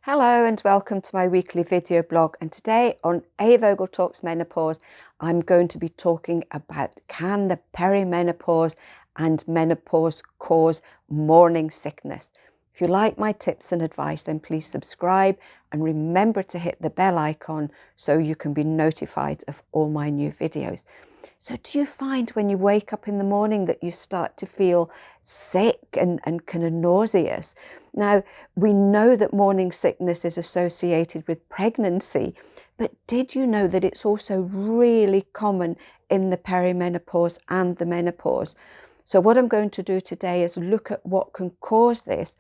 Hello and welcome to my weekly video blog, and today on A Vogel Talks Menopause I'm going to be talking about, can the perimenopause and menopause cause morning sickness? If you like my tips and advice, then please subscribe and remember to hit the bell icon so you can be notified of all my new videos. So do you find when you wake up in the morning that you start to feel sick and kind of nauseous? Now, we know that morning sickness is associated with pregnancy, but did you know that it's also really common in the perimenopause and the menopause? So what I'm going to do today is look at what can cause this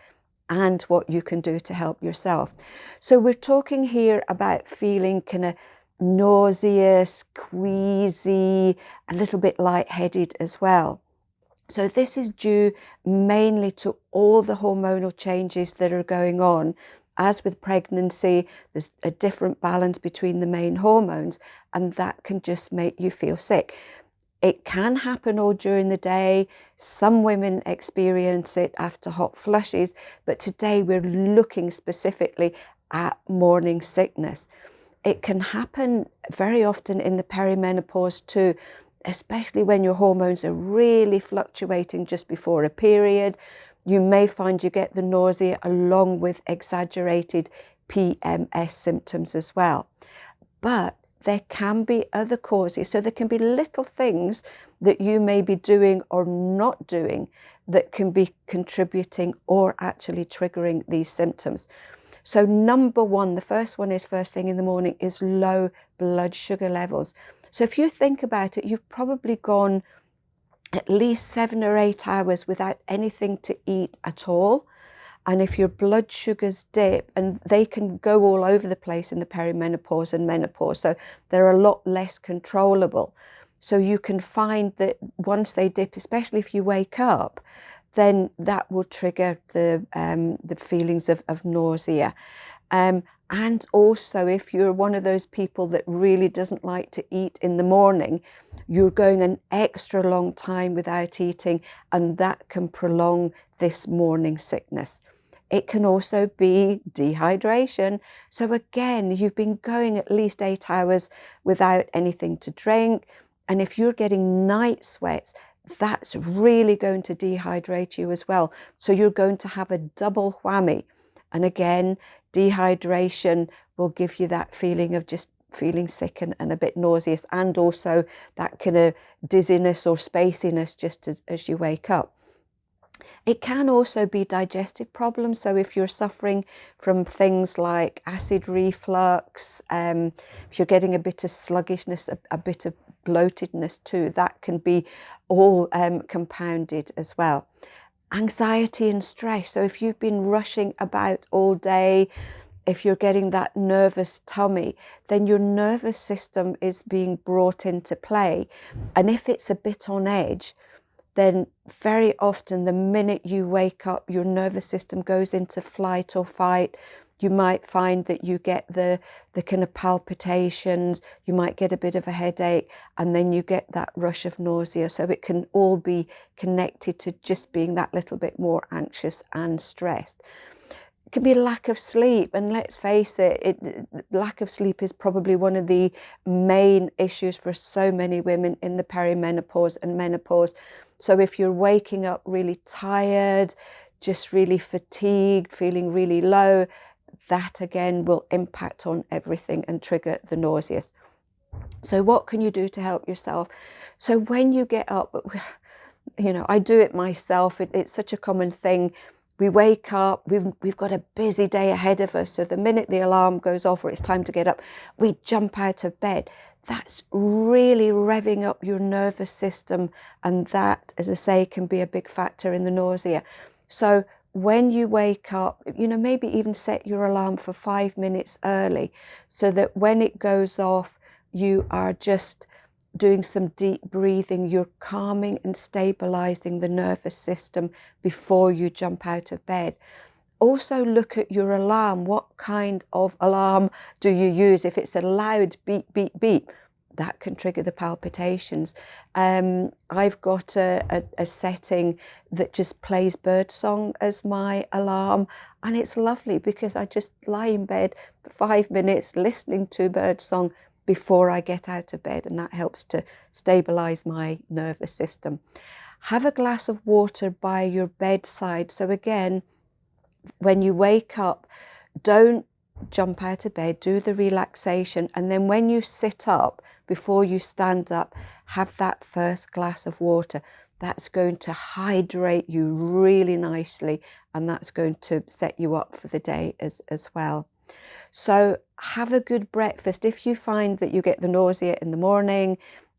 and what you can do to help yourself. So we're talking here about feeling kind of nauseous, queasy, a little bit lightheaded as well. So this is due mainly to all the hormonal changes that are going on. As with pregnancy, there's a different balance between the main hormones, and that can just make you feel sick. It can happen all during the day. Some women experience it after hot flushes, but today we're looking specifically at morning sickness. It can happen very often in the perimenopause too, especially when your hormones are really fluctuating just before a period. You may find you get the nausea along with exaggerated PMS symptoms as well. But there can be other causes. So there can be little things that you may be doing or not doing that can be contributing or actually triggering these symptoms. So number one, the first one is first thing in the morning, is low blood sugar levels. So if you think about it, you've probably gone at least 7 or 8 hours without anything to eat at all. And if your blood sugars dip, and they can go all over the place in the perimenopause and menopause, so they're a lot less controllable. So you can find that once they dip, especially if you wake up, then that will trigger the feelings of nausea. And also, if you're one of those people that really doesn't like to eat in the morning, you're going an extra long time without eating, and that can prolong this morning sickness. It can also be dehydration. So again, you've been going at least 8 hours without anything to drink. And if you're getting night sweats, that's really going to dehydrate you as well. So you're going to have a double whammy. And again, dehydration will give you that feeling of just feeling sick and a bit nauseous, and also that kind of dizziness or spaciness just as you wake up. It can also be digestive problems. So if you're suffering from things like acid reflux, if you're getting a bit of sluggishness, a bit of bloatedness too, that can be all compounded as well. Anxiety and stress. So if you've been rushing about all day, if you're getting that nervous tummy, then your nervous system is being brought into play. And if it's a bit on edge, then very often the minute you wake up, your nervous system goes into flight or fight. You might find that you get the kind of palpitations, you might get a bit of a headache, and then you get that rush of nausea. So it can all be connected to just being that little bit more anxious and stressed. It can be lack of sleep, and let's face it, lack of sleep is probably one of the main issues for so many women in the perimenopause and menopause. So if you're waking up really tired, just really fatigued, feeling really low, that again will impact on everything and trigger the nauseous. So what can you do to help yourself? So when you get up, you know, I do it myself. It's such a common thing. We wake up, we've got a busy day ahead of us. So the minute the alarm goes off or it's time to get up, we jump out of bed. That's really revving up your nervous system. And that, as I say, can be a big factor in the nausea. So when you wake up, you know, maybe even set your alarm for 5 minutes early so that when it goes off, you are just doing some deep breathing. You're calming and stabilizing the nervous system before you jump out of bed. Also look at your alarm. What kind of alarm do you use? If it's a loud beep, beep, beep, that can trigger the palpitations. I've got a setting that just plays birdsong as my alarm, And it's lovely because I just lie in bed for 5 minutes listening to birdsong before I get out of bed, and that helps to stabilize my nervous system. Have a glass of water by your bedside. So again, when you wake up, don't jump out of bed, do the relaxation, and then when you sit up, before you stand up, have that first glass of water. That's going to hydrate you really nicely, and that's going to set you up for the day as well. So have a good breakfast. If you find that you get the nausea in the morning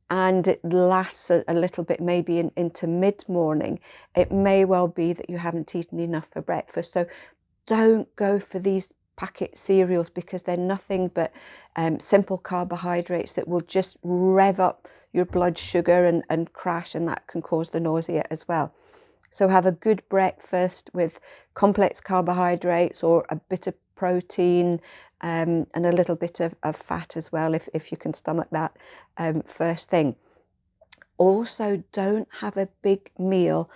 and it lasts a little bit, maybe into mid-morning, it may well be that you haven't eaten enough for breakfast. So don't go for these packet cereals because they're nothing but simple carbohydrates that will just rev up your blood sugar and crash, and that can cause the nausea as well. So have a good breakfast with complex carbohydrates or a bit of protein and a little bit of fat as well, if you can stomach that first thing. Also, don't have a big meal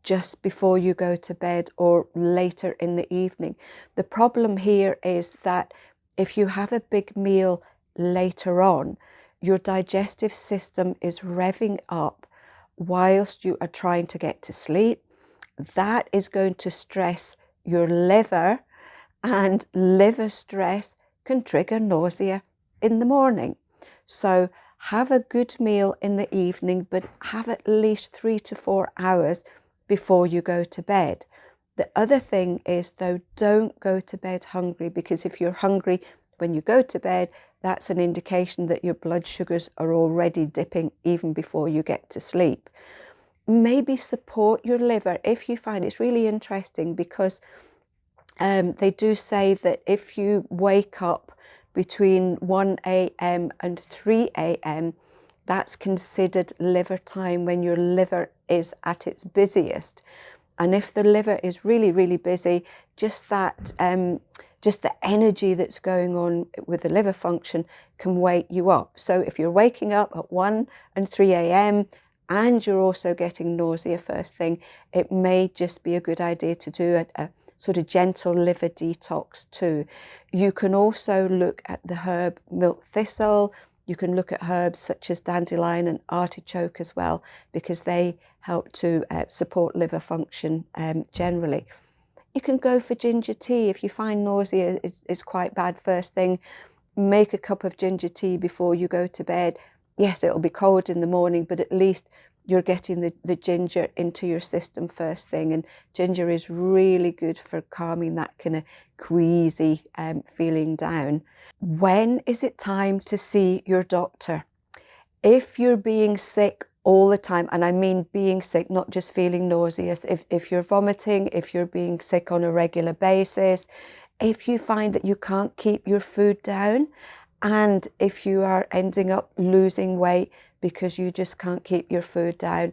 just before you go to bed or later in the evening. The problem here is that if you have a big meal later on, your digestive system is revving up whilst you are trying to get to sleep. That is going to stress your liver, and liver stress can trigger nausea in the morning. So have a good meal in the evening, but have at least 3 to 4 hours before you go to bed. The other thing is, though, don't go to bed hungry, because if you're hungry when you go to bed, that's an indication that your blood sugars are already dipping even before you get to sleep. Maybe support your liver if you find it's really interesting, because they do say that if you wake up between 1 a.m. and 3 a.m., that's considered liver time, when your liver is at its busiest. And if the liver is really, really busy, just the energy that's going on with the liver function can wake you up. So if you're waking up at 1 and 3 a.m. and you're also getting nausea first thing, it may just be a good idea to do a sort of gentle liver detox too. You can also look at the herb milk thistle. You can look at herbs such as dandelion and artichoke as well, because they help to support liver function generally. You can go for ginger tea. If you find nausea is quite bad first thing, make a cup of ginger tea before you go to bed. Yes, it'll be cold in the morning, but at least you're getting the ginger into your system first thing. And ginger is really good for calming that kind of queasy feeling down. When is it time to see your doctor? If you're being sick all the time, and I mean being sick, not just feeling nauseous, if you're vomiting, if you're being sick on a regular basis, if you find that you can't keep your food down, and if you are ending up losing weight because you just can't keep your food down,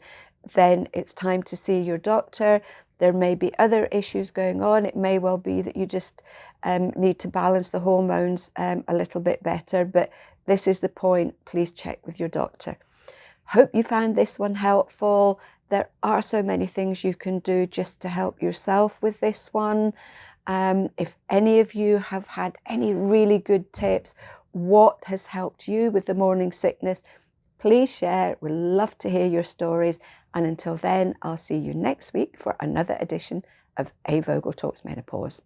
then it's time to see your doctor. There may be other issues going on. It may well be that you just need to balance the hormones a little bit better, but this is the point. Please check with your doctor. Hope you found this one helpful. There are so many things you can do just to help yourself with this one. If any of you have had any really good tips, what has helped you with the morning sickness, please share. We'd love to hear your stories. And until then, I'll see you next week for another edition of A. Vogel Talks Menopause.